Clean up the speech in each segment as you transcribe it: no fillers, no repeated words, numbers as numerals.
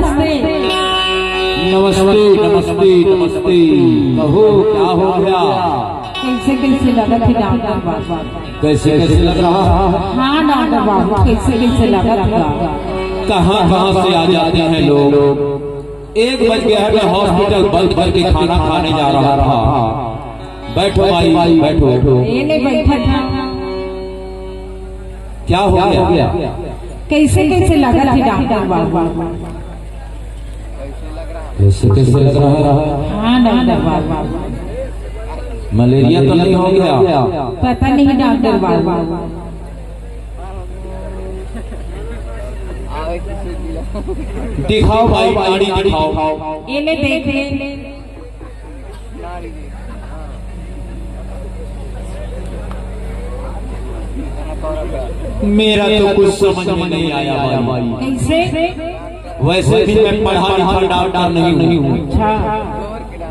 नमस्ते। नमस्ते नमस्ते नमस्ते। कहो क्या हो गया? कैसे कैसे लगा थी डॉक्टर बाबू? कैसे कैसे लग रहा? हाँ डॉक्टर बाबू, कैसे कैसे लगा था? कहाँ कहाँ से आ जाते हैं लोग। 1 बज गया है, मैं हॉस्पिटल बंद करके खाना खाने जा रहा था। बैठो भाई बैठो। ये नहीं बैठा था। क्या हो गया? कैसे कैसे लगा थी डॉक्टर बाबू? कैसे कैसे लग रहा है? हाँ डॉक्टर बाबू, मलेरिया तो नहीं हो गया? पता नहीं डॉक्टर बाबू। दिखाओ भाई, नाड़ी दिखाओ। ये नहीं देखे। मेरा तो कुछ समझ में नहीं आया भाई। कैसे? वैसे भी मैं पढ़ा लिखा डॉक्टर नहीं हूँ। अच्छा,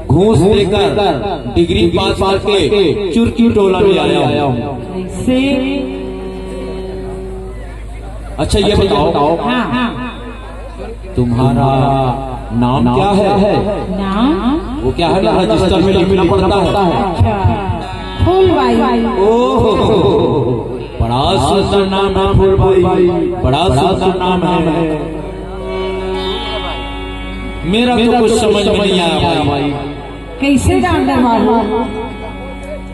घूस देकर डिग्री पास करके चुरकी टोला में आया हूँ। कैसे? अच्छा ये बताओ, हाँ तुम्हारा नाम क्या है? नाम? वो क्या है ना, रजिस्टर में लिखना पड़ता है। अच्छा, फूलबाई। ओह, बड़ा सुंदर नाम है फूलबाई, बड़ा सुंदर नाम है। मेरा तो कुछ समझ में नहीं आया भाई। कैसे डॉक्टर बाबू?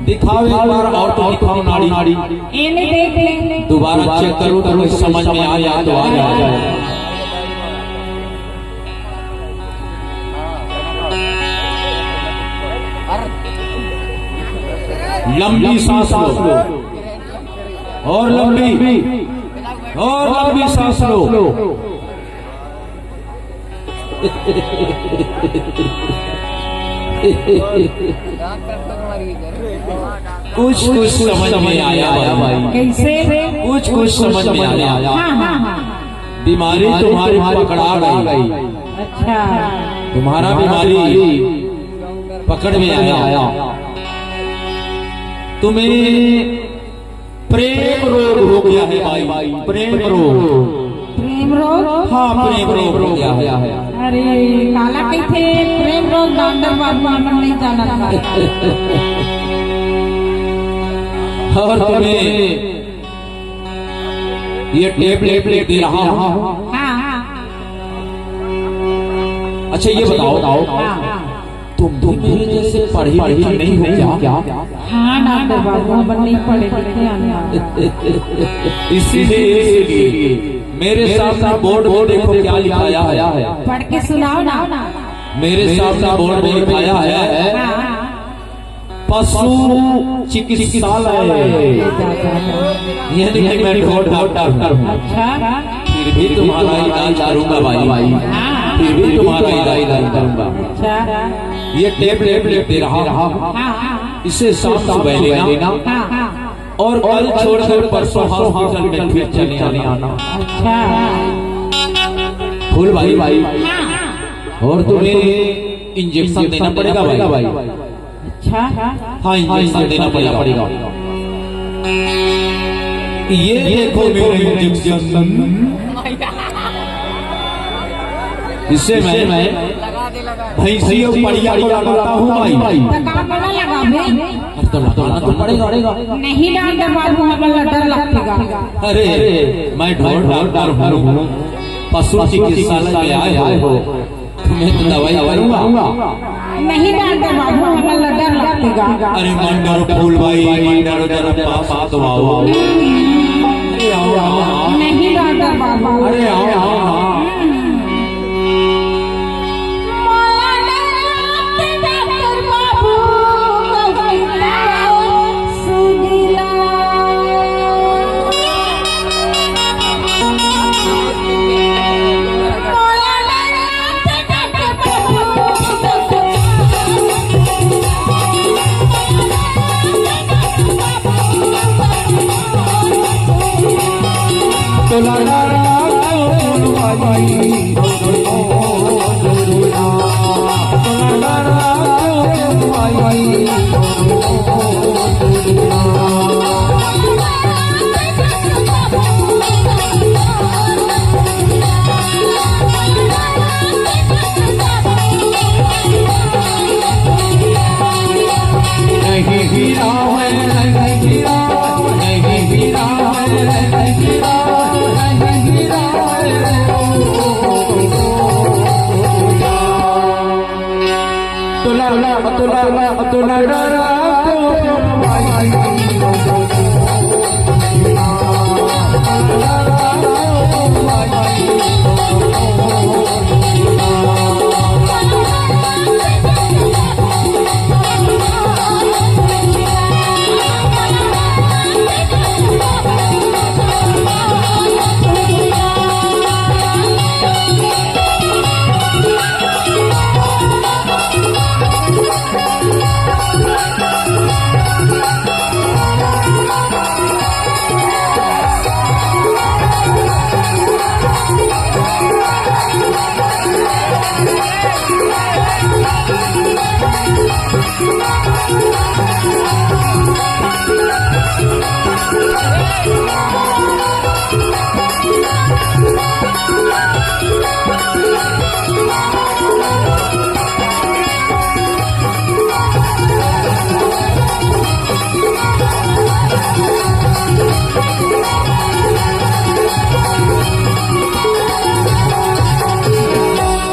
दिखाओ एक बार और तो दिखाओ नाड़ी। ये नहीं देख ले। दोबारा चेक करो तो कुछ समझ में आ जाए तो आ जाए। लंबी सांस लो और लंबी सांस लो। कुछ समझ में आया भाई। कैसे? कुछ समझ में आया। हाँ। बीमारी तुम्हारी पकड़ा गई। अच्छा, तुम्हारा बीमारी पकड़ में आया। तुम्हें प्रेम रोग हो गया है भाई। प्रेम रोग। प्रेम रोग? हाँ, प्रेम रोग हो गया है। अरे काला कैसे प्रेम रोग डॉक्टर बाबू? हम नहीं जाना था। और तुम्हें ये टेबलेट दे रहा हूँ। हाँ। अच्छा ये बताओ, तुम मेरे जैसे पढ़ी लिखी नहीं हो क्या? हाँ डॉक्टर बाबू, हम नहीं पढ़े लिखे। इसीलिए मेरे सामने बोर्ड देखो क्या लिखाया है। पढ़ के सुनाओ ना। मेरे सामने बोर्ड लिखाया है, पशु चिकित्सालय। यानी कि मैं डॉक्टर हूँ। अच्छा, फिर भी तुम्हारा इलाज करूंगा भाई। फिर भी तुम्हारा इलाज करूंगा। अच्छा, ये टेबलेट दे रहा हूँ, इसे शाम सुबह लेना और कल छोड़कर परसों हॉस्पिटल में फिर चले आना। अच्छा, फूल भाई। और तुम्हें इंजेक्शन देना पड़ेगा भाई। अच्छा, हाँ, इंजेक्शन देना पड़ेगा। ये देखो मेरे इंजेक्शन। इससे मैं भैंसी और बढ़िया को लगाता हूँ भाई। तो पड़ेगा। नहीं डॉक्टर बाबू, हमें डर लगेगा। अरे मैं डॉक्टर हूँ, पशु चिकित्सालय में आए हो, तुम्हें तो दवाई दूंगा। नहीं डॉक्टर बाबू, हमें डर लगेगा। अरे मंडर फूल भाई, डर पास आओ। नहीं डॉक्टर बाबू। अरे आओ। तो लगा तुला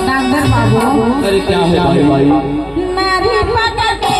डॉक्टर बाबू, अरे क्या है भाई? नारी पकड़ के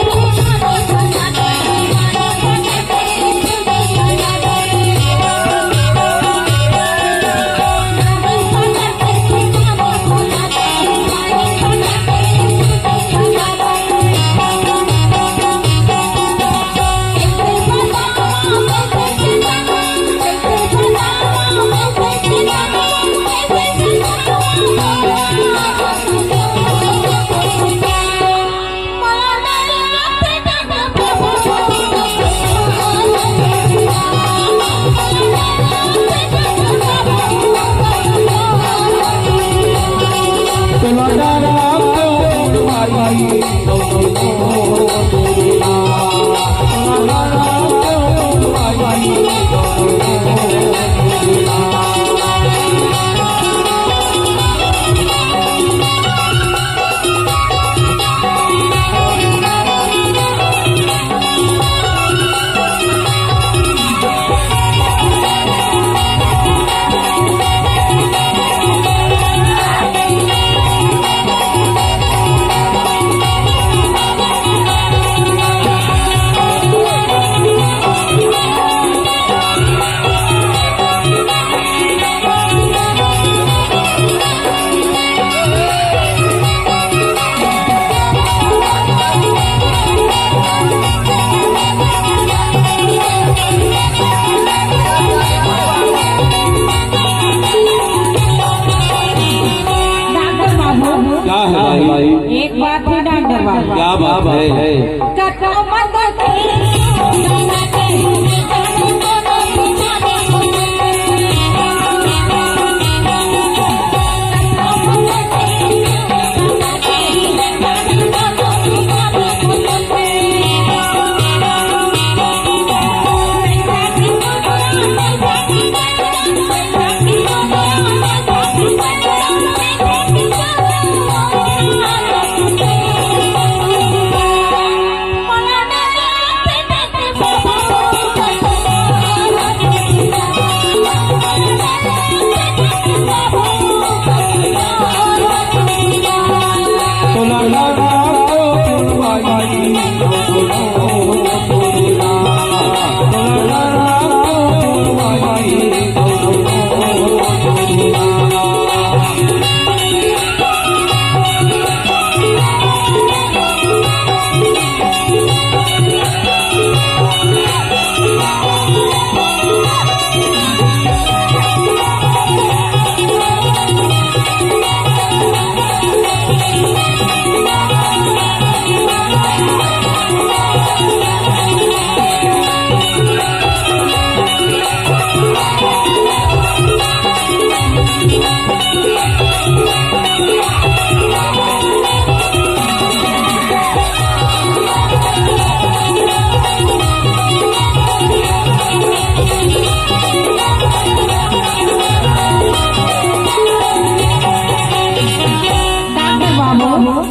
एक बात है डॉक्टर बाबू, क्या बात है?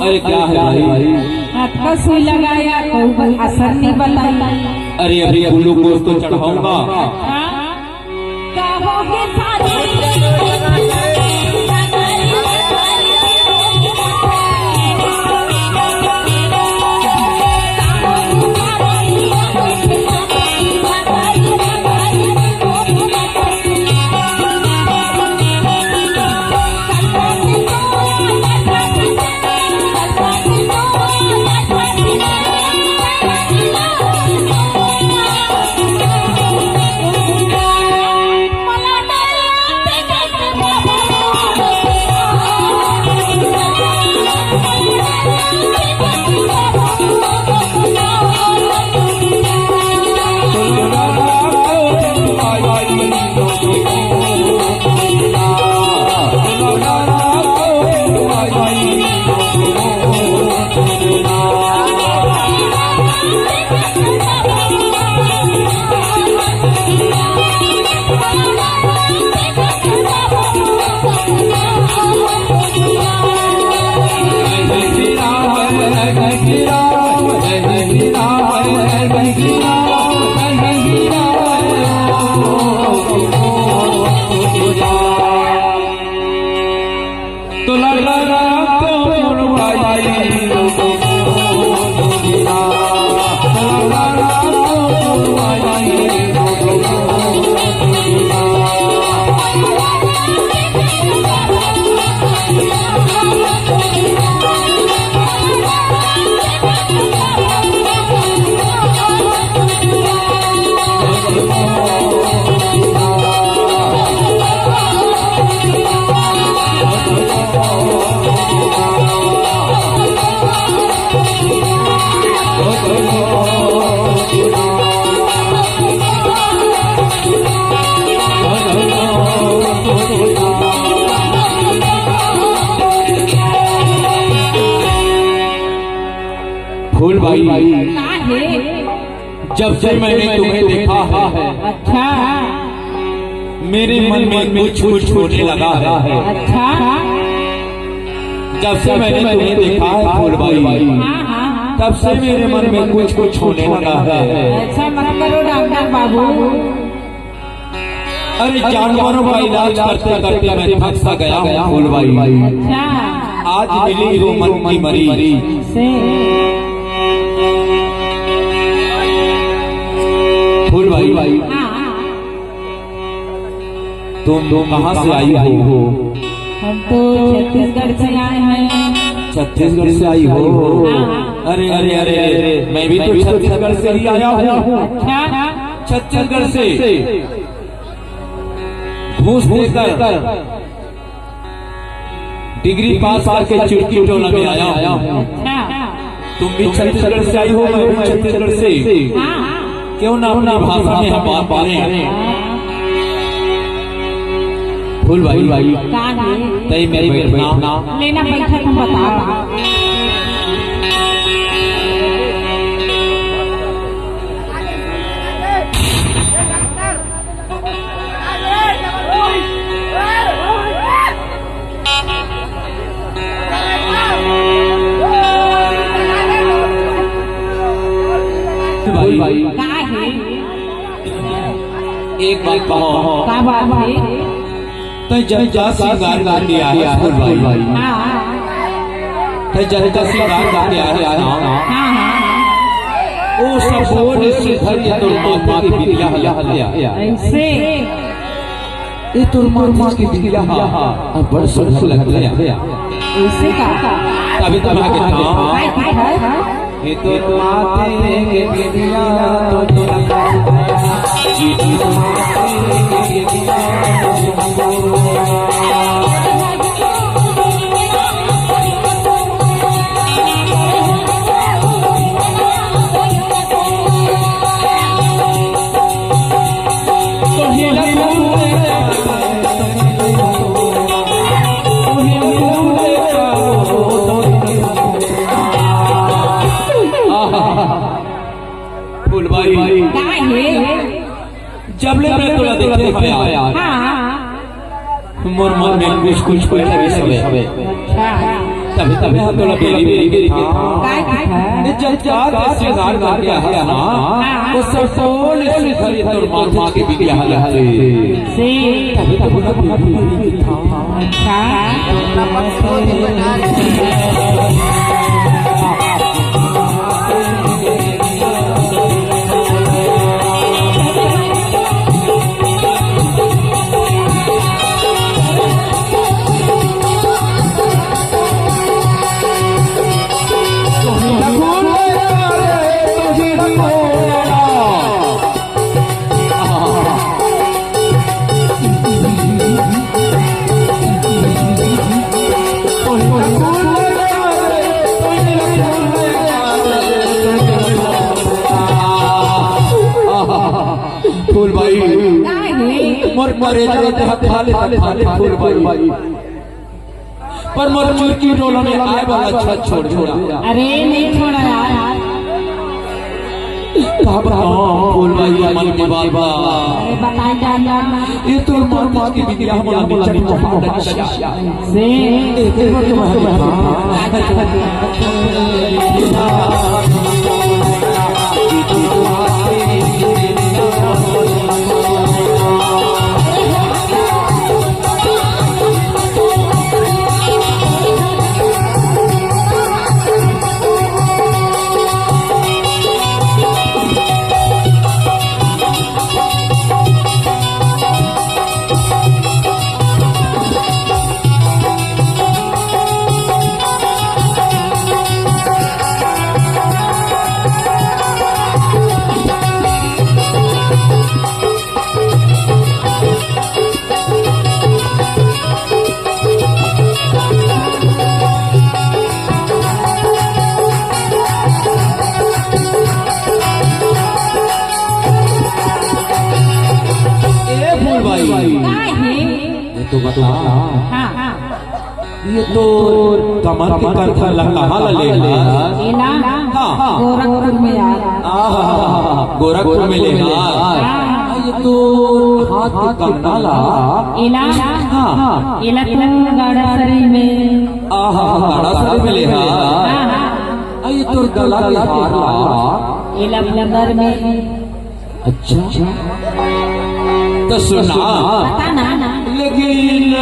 अरे क्या है भाई? आपका सुई लगाया कोई असर नहीं बताई। अरे अभी ग्लूकोज तो चढ़ाऊंगा। कहोगे सारे भाई का है? जब से मैंने तुम्हें देखा है अच्छा मेरे मन में कुछ कुछ होने लगा है। अच्छा जब से मैंने तुम्हें देखा है फूल भाई, हाँ हाँ तब से मेरे मन में कुछ कुछ होने लगा है। अच्छा मत करो डॉक्टर बाबू। अरे जानवरों का इलाज करते करते मैं थक सा गया हूँ फूल भाई। अच्छा आज मिली हो मन की मरीज से फूल भाई, तुम कहाँ से आई हो? हम तो छत्तीसगढ़ से आए हैं। छत्तीसगढ़ से आई हो? अरे अरे अरे अरे मैं भी तो छत्तीसगढ़ से ही आया हूँ। अच्छा छत्तीसगढ़ से घूस देकर डिग्री पास करके चुटकी टोला में आया हूँ। अच्छा तुम भी छत्तीसगढ़ से आई हो, मैं भी छत्तीसगढ़ से। क्यों ना अपनी भाषा में हम बात करें? फूल भाई का है? तय मेरे बैठना लेना बैठा तुम बताओ। भाई का है? एक बात कहो, का बात है? तय जब जा सिंगार करके आया फूल भाई, हाँ तय जब जा सिंगार करके आया हाँ ओ सब बोल से धरिया तो माता की बिटिया हल्या ऐसे ये तो माता की बिटिया अब बड़ सुंदर लग गया। ऐसे का तभी तब आगे था है ये तो माते के बिटिया तो ये तो माते के बिटिया फूल भाई का है? जब ले मैं तोला देखे आया हाँ मोर मन में कुछ कुछ कोई लगे सबे अच्छा तभी तभी हम तोला बेरी था का है? ये जब जा सिंगार करके आया ना वो सब बोल से धरी तोर माता की बिटिया हल्या से तभी तभी था अच्छा फूल भाई का है? मोर मरे जाते खाले फूल भाई पर मोर चुटकी टोला में आए वाला छत छोड़ा। अरे नहीं छोड़ा यार। फूल भाई मन की बात अरे बताए जाना ये तो माता की बिटिया हमारा मिलने बहुत अच्छा से तो बता हाँ ये तो कमर के कंधा कहाँ ले इला हाँ गोरखपुर में यार गोरखपुर में लेना ये तो हाथ के कंगना ला इला हाँ इला तो गाड़ासरी में गाड़ासरी में लेना ये तो गला के हार ला इला नगर में। अच्छा तो सुना पता ना लेकिन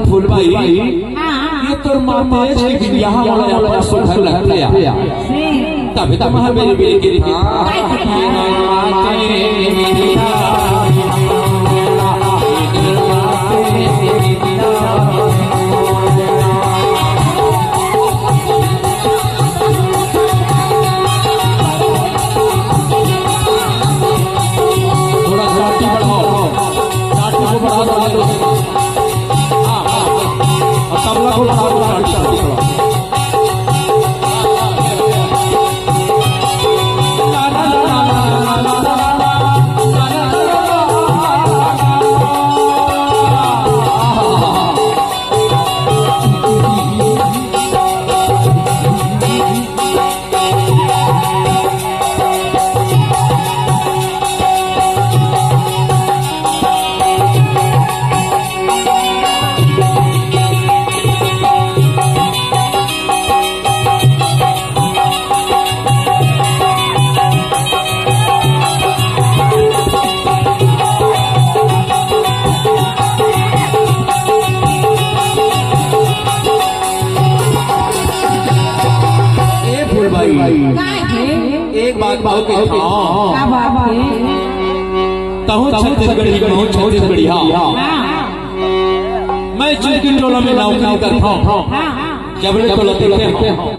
फूल भाई ये तो माते के यहाँ वाला अपना सुधर लगते हैं तभी तो महा मेरी बेटी की एक बात बहुत क्या बात है तहु छत्तीसगढ़ी कहूँ छत्तीसगढ़ी हाँ मैं चुनकिन टोला में नौकरी करता हूँ जब टोला देखते हैं